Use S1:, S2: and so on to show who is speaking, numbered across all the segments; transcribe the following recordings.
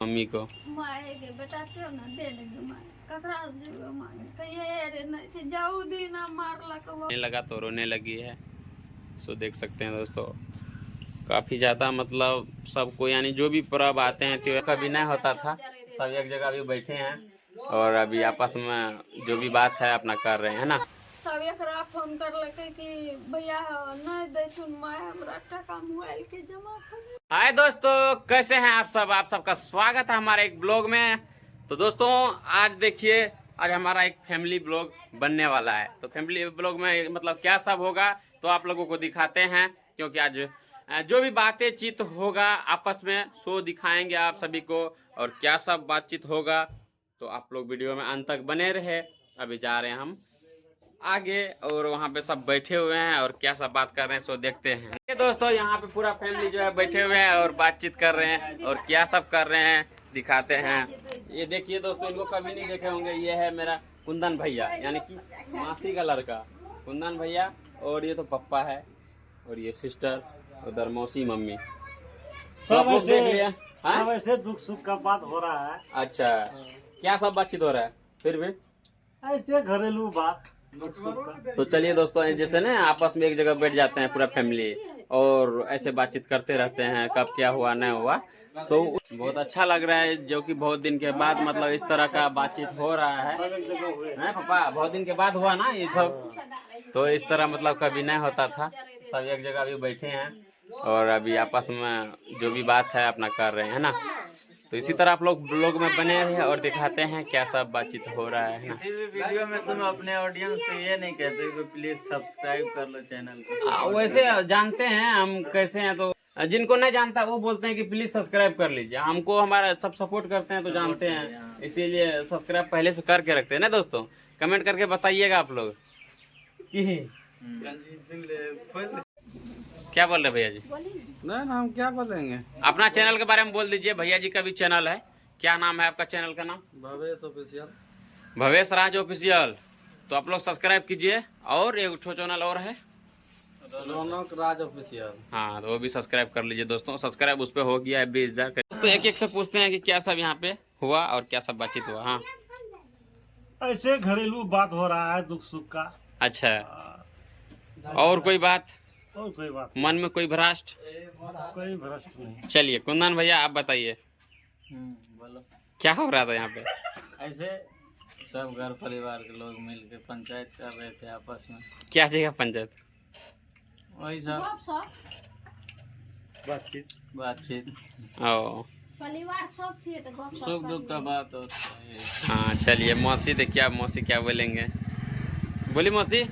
S1: Mummy को
S2: माए के बेटा क्यों ना दे लेंगे माए ककरा जीवे माए कहिए रे नहीं से जाऊ दिन मारला को
S1: रोने लगा तो रोने लगी है। सो देख सकते हैं दोस्तों, काफ़ी ज़्यादा मतलब सबको यानी जो भी पर्व आते हैं त्योहार कभी नहीं होता था, सब एक जगह भी बैठे हैं और अभी आपस में जो भी बात है अपना कर रहे हैं ना।
S2: सब एकरा फोन करलके कि भैया नहीं दे छुन माए हमरा टका मोबाइल के जमा कर।
S1: हाय दोस्तों, कैसे हैं आप सब? आप सबका स्वागत है हमारे एक ब्लॉग में। तो दोस्तों आज देखिए, आज हमारा एक फैमिली ब्लॉग बनने वाला है। तो फैमिली ब्लॉग में मतलब क्या सब होगा तो आप लोगों को दिखाते हैं, क्योंकि आज जो भी बातें चित होगा आपस में सो दिखाएंगे आप सभी को। और क्या सब बातचीत होगा तो आप लोग वीडियो में अंत तक बने रहे। अभी जा रहे हैं हम आगे और वहाँ पे सब बैठे हुए हैं और क्या सब बात कर रहे हैं सो देखते हैं। ये दोस्तों यहाँ पे पूरा फैमिली जो है बैठे हुए हैं और बातचीत कर रहे हैं और क्या सब कर रहे हैं दिखाते हैं। ये देखिए दोस्तों, इनको कभी नहीं देखे होंगे। ये है मेरा कुंदन भैया, यानी कि मासी का लड़का कुंदन भैया, और ये तो पप्पा है और ये सिस्टर, उधर मौसी, मम्मी,
S3: सब ऐसे
S1: देख लिया।
S3: सब ऐसे दुख सुख का बात हो रहा है।
S1: अच्छा, क्या सब बातचीत हो रहा है? फिर भी
S3: ऐसे घरेलू बात दुख सुख का।
S1: तो चलिए दोस्तों, जैसे ना आपस में एक जगह बैठ जाते हैं पूरा फैमिली और ऐसे बातचीत करते रहते हैं कब क्या हुआ नहीं हुआ, तो बहुत अच्छा लग रहा है। जो कि बहुत दिन के बाद मतलब इस तरह का बातचीत हो रहा है पापा, बहुत दिन के बाद हुआ ना ये सब। तो इस तरह मतलब कभी नहीं होता था, सब एक जगह भी बैठे हैं और अभी आपस में जो भी बात है अपना कर रहे हैं ना। तो इसी तरह आप लोग ब्लॉग में बने रहे और दिखाते हैं क्या सब बातचीत हो रहा है।
S4: किसी भी वीडियो में तुम अपने ऑडियंस को ये नहीं कहते कि प्लीज सब्सक्राइब कर लो चैनल को।
S1: वैसे जानते हैं हम कैसे हैं, तो जिनको नहीं जानता वो बोलते हैं कि प्लीज सब्सक्राइब कर लीजिए। हमको हमारा सब सपोर्ट करते हैं तो जानते हैं, इसीलिए सब्सक्राइब पहले से करके रखते हैं ना दोस्तों। कमेंट करके बताइएगा आप लोग क्या बोल रहे भैया जी।
S3: नहीं ना, हम क्या बोलेंगे।
S1: अपना चैनल के बारे में बोल दीजिए। भैया जी का भी चैनल है, क्या नाम है आपका चैनल का नाम?
S3: भवेश ऑफिशियल।
S1: भवेश राज ऑफिशियल। तो आप लोग सब्सक्राइब कीजिए। और एक ठो चैनल और है,
S3: रौनक राज ऑफिशियल।
S1: हाँ, तो वो भी सब्सक्राइब कर लीजिए दोस्तों। सब्सक्राइब उस पर हो गया है 20,000। दोस्तों एक एक से पूछते हैं कि क्या सब यहाँ पे हुआ और क्या सब बातचीत हुआ। हाँ
S3: ऐसे घरेलू बात हो रहा है दुख सुख का।
S1: अच्छा, और कोई बात
S3: और कोई बात
S1: मन में कोई भ्रष्ट?
S3: कोई भ्रष्ट नहीं।
S1: चलिए कुंदन भैया आप बताइए
S4: बोलो।
S1: क्या हो रहा था यहाँ पे?
S4: ऐसे सब घर परिवार के लोग मिलके पंचायत कर रहे थे आपस में।
S1: क्या जगह पंचायत?
S4: वही सब
S3: बातचीत
S4: बातचीत,
S1: ओ
S2: परिवार सब चाहिए तो गप
S4: सुख दुख का बात। और
S1: हाँ चलिए, मौसी देखिए आप मौसी क्या बोलेंगे। बोली मौसी।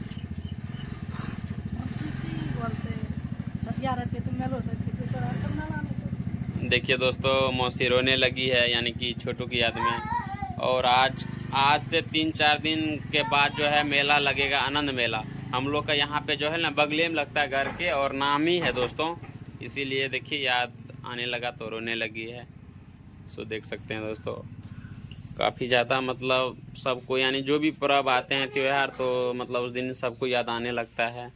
S1: देखिए दोस्तों, मौसी रोने लगी है, यानी कि छोटू की याद में। और आज से 3-4 दिन के बाद जो है मेला लगेगा, आनंद मेला। हम लोग का यहाँ पे जो है ना बगले में लगता है घर के, और नाम ही है दोस्तों, इसीलिए देखिए याद आने लगा तो रोने लगी है। सो देख सकते हैं दोस्तों, काफ़ी ज़्यादा मतलब सबको यानी जो भी पर्व आते हैं त्योहार तो मतलब उस दिन सबको याद आने लगता है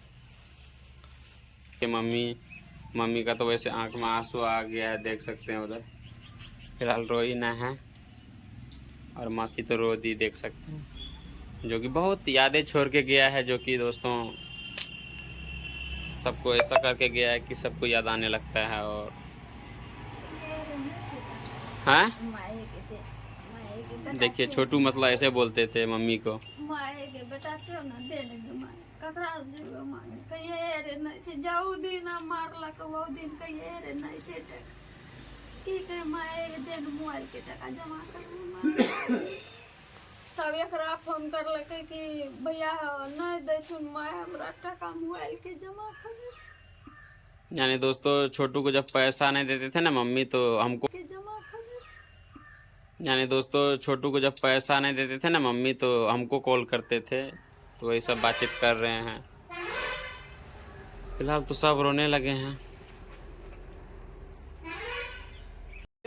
S1: कि मम्मी का तो वैसे आंख में आंसू आ गया है, देख सकते हैं उधर। फिलहाल रोई ना है और मासी तो रो दी, देख सकते हैं, जो कि बहुत यादें छोड़ के गया है। जो कि दोस्तों सबको ऐसा करके गया है कि सबको याद आने लगता है। और हाँ देखिए, छोटू मतलब ऐसे बोलते थे मम्मी को,
S2: माए के बेटा क्यों ना दे लेंगे माए ककरा जीवे माए कहिए रे नहीं से जाऊ दिन मारला को वो दिन कहिए रे नहीं से की कहे माए दिन मोबाइल के टका जमा कर। सब एकरा फोन करलके कि भैया नहीं दे छुन माए हमरा टका मोबाइल के जमा कर।
S1: यानी दोस्तों छोटू को जब पैसा नहीं देते थे ना मम्मी तो हमको, यानी दोस्तों छोटू को जब पैसा नहीं देते थे ना मम्मी तो हमको कॉल करते थे। तो वही सब बातचीत कर रहे हैं। फिलहाल तो सब रोने लगे हैं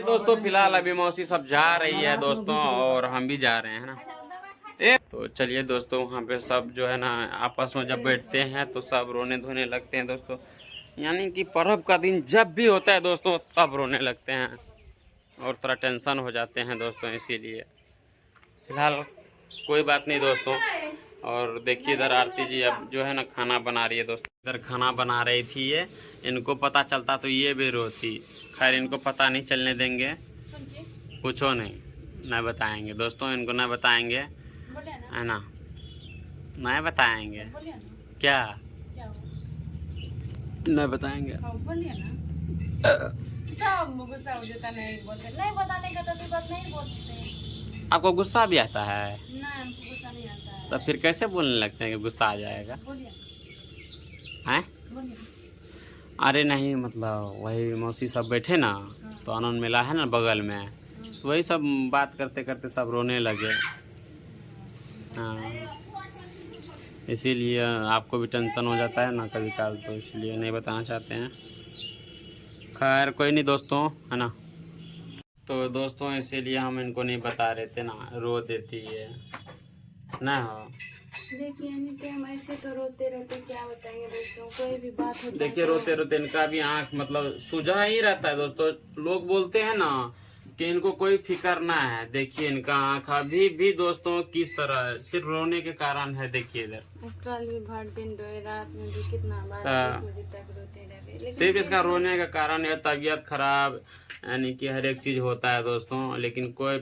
S1: दोस्तों। फिलहाल अभी मौसी सब जा रही है दोस्तों और हम भी जा रहे हैं ना। तो चलिए दोस्तों, वहाँ पे सब जो है ना आपस में जब बैठते हैं तो सब रोने धोने लगते हैं दोस्तों। यानी कि पर्व का दिन जब भी होता है दोस्तों तब रोने लगते हैं। और थोड़ा टेंशन हो जाते हैं दोस्तों, इसीलिए फिलहाल कोई बात नहीं दोस्तों। और देखिए इधर आरती जी अब जो है ना खाना बना रही है दोस्तों, इधर खाना बना रही थी ये। इनको पता चलता तो ये भी रोती, खैर इनको पता नहीं चलने देंगे, पूछो नहीं बताएंगे दोस्तों, इनको नहीं बताएंगे है ना, नहीं बताएंगे क्या, नहीं बताएंगे।
S5: गुस्सा हो जाता, नहीं बोलते, नहीं बताने का तो बात नहीं बोलते।
S1: आपको गुस्सा भी आता है?
S5: नहीं, हमको गुस्सा नहीं आता है।
S1: तो फिर कैसे बोलने लगते हैं कि गुस्सा आ जाएगा?
S5: बोलिए
S1: हैं?
S5: बोलिए।
S1: अरे नहीं, मतलब वही मौसी सब बैठे ना, तो आनंद मेला है ना बगल में, तो वही सब बात करते करते सब रोने लगे। हाँ, इसीलिए आपको भी टेंशन हो जाता है ना कभी काल, तो इसलिए नहीं बताना चाहते हैं। खैर कोई नहीं दोस्तों, है ना। तो दोस्तों इसीलिए हम इनको नहीं बता रहे थे ना, रो देती है ना। हो
S5: देखिए एनी टाइम ऐसे तो रोते रहते, क्या बताएंगे दोस्तों, कोई भी बात होता है
S1: देखिए रोते रोते इनका भी आँख मतलब सूझा ही रहता है दोस्तों। लोग बोलते हैं ना कि इनको कोई फिक्र ना है, देखिए इनका आँख अभी भी दोस्तों किस तरह है, सिर्फ रोने के कारण है। देखिए इधर
S5: कल भी भर दिन रोए, रात में भी कितना बार
S1: हाँ।
S5: 1 बजे तक रोते रहे, लेकिन
S1: सिर्फ इसका रोने का कारण है तबीयत खराब, यानी कि हर एक चीज होता है दोस्तों। लेकिन कोई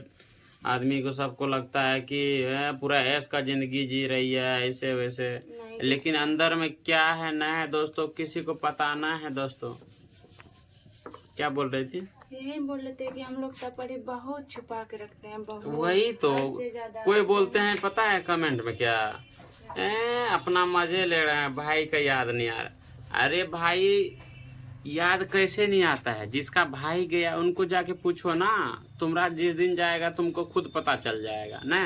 S1: आदमी को सबको लगता है कि पूरा ऐश का जिंदगी जी रही है ऐसे वैसे,
S5: नहीं,
S1: लेकिन अंदर में क्या है ना है दोस्तों किसी को पता ना है दोस्तों। क्या बोल रही थी?
S5: यही बोल रहे थे कि हम लोग तपड़ी बहुत छुपा के रखते हैं, बहुत,
S1: वही तो
S5: हद से ज्यादा।
S1: कोई बोलते हैं पता है कमेंट में क्या, अपना मजे ले रहे हैं, भाई का याद नहीं आ रहा। अरे भाई याद कैसे नहीं आता है, जिसका भाई गया उनको जाके पूछो ना, तुम्हारा जिस दिन जाएगा तुमको खुद पता चल जाएगा ना।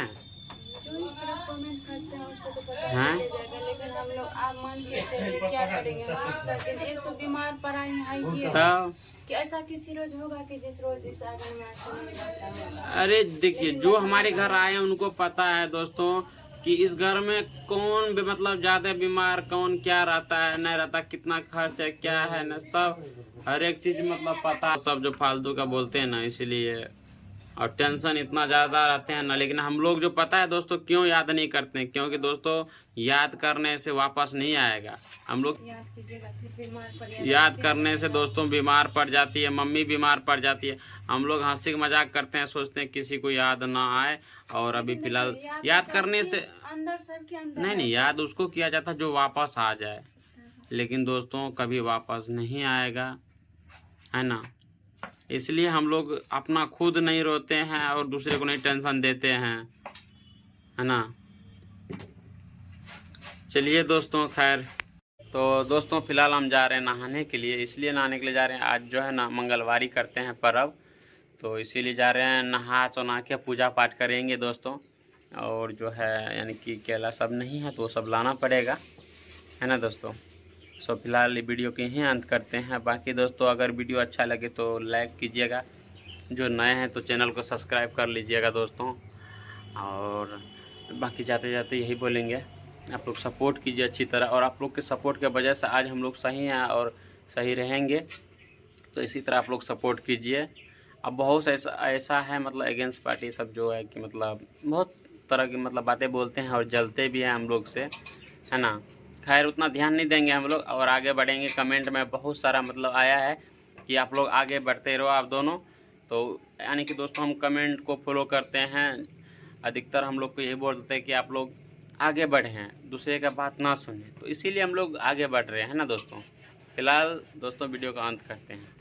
S5: जो इस तरह कमेंट करते हैं उसको तो पता
S1: हाँ?
S5: चल जाएगा, लेकिन हम लोग आप मान के चलिए क्या करेंगे हम सब। एक तो बीमार पड़ा ही है ये
S1: तो
S5: कि ऐसा किसी रोज होगा कि जिस रोज इस आंगन में आंसू नहीं आता होगा।
S1: अरे देखिए जो हमारे घर आए हैं उनको पता है दोस्तों कि इस घर में कौन भी मतलब ज्यादा बीमार, कौन क्या रहता है नहीं रहता, कितना खर्च है क्या है ना, सब हर एक चीज मतलब पता। सब जो फालतू का बोलते हैं ना इसलिए, और टेंशन इतना ज़्यादा रहते हैं ना। लेकिन हम लोग जो पता है दोस्तों क्यों याद नहीं करते हैं, क्योंकि दोस्तों याद करने से वापस नहीं आएगा। हम लोग
S5: याद कीजिएगा फिर बीमार पड़
S1: याद करने से दोस्तों बीमार पड़ जाती है, मम्मी बीमार पड़ जाती है। हम लोग हंसी मजाक करते हैं, सोचते हैं किसी को याद ना आए, और अभी फिलहाल याद करने से
S5: अंदर सबके अंदर
S1: नहीं याद उसको किया जाता जो वापस आ जाए, लेकिन दोस्तों कभी वापस नहीं आएगा, है ना। इसलिए हम लोग अपना खुद नहीं रोते हैं और दूसरे को नहीं टेंशन देते हैं, है ना। चलिए दोस्तों खैर, तो दोस्तों फिलहाल हम जा रहे हैं नहाने के लिए। इसलिए नहाने के लिए जा रहे हैं, आज जो है ना मंगलवारी करते हैं पर्व, तो इसीलिए जा रहे हैं। नहा सोना के पूजा पाठ करेंगे दोस्तों, और जो है यानी कि केला सब नहीं है तो वो सब लाना पड़ेगा, है ना दोस्तों। सो फिलहाल ये वीडियो के यहीं अंत करते हैं। बाकी दोस्तों अगर वीडियो अच्छा लगे तो लाइक कीजिएगा, जो नए हैं तो चैनल को सब्सक्राइब कर लीजिएगा दोस्तों। और बाकी जाते जाते यही बोलेंगे, आप लोग सपोर्ट कीजिए अच्छी तरह, और आप लोग के सपोर्ट के वजह से आज हम लोग सही हैं और सही रहेंगे, तो इसी तरह आप लोग सपोर्ट कीजिए। अब बहुत ऐसा है मतलब अगेंस्ट पार्टी सब जो है कि मतलब बहुत तरह की मतलब बातें बोलते हैं और जलते भी हैं हम लोग से, है ना। खैर उतना ध्यान नहीं देंगे हम लोग और आगे बढ़ेंगे। कमेंट में बहुत सारा मतलब आया है कि आप लोग आगे बढ़ते रहो आप दोनों, तो यानी कि दोस्तों हम कमेंट को फॉलो करते हैं। अधिकतर हम लोग को यही बोलते हैं कि आप लोग आगे बढ़े हैं, दूसरे का बात ना सुने, तो इसीलिए हम लोग आगे बढ़ रहे हैं ना दोस्तों। फिलहाल दोस्तों वीडियो का अंत करते हैं।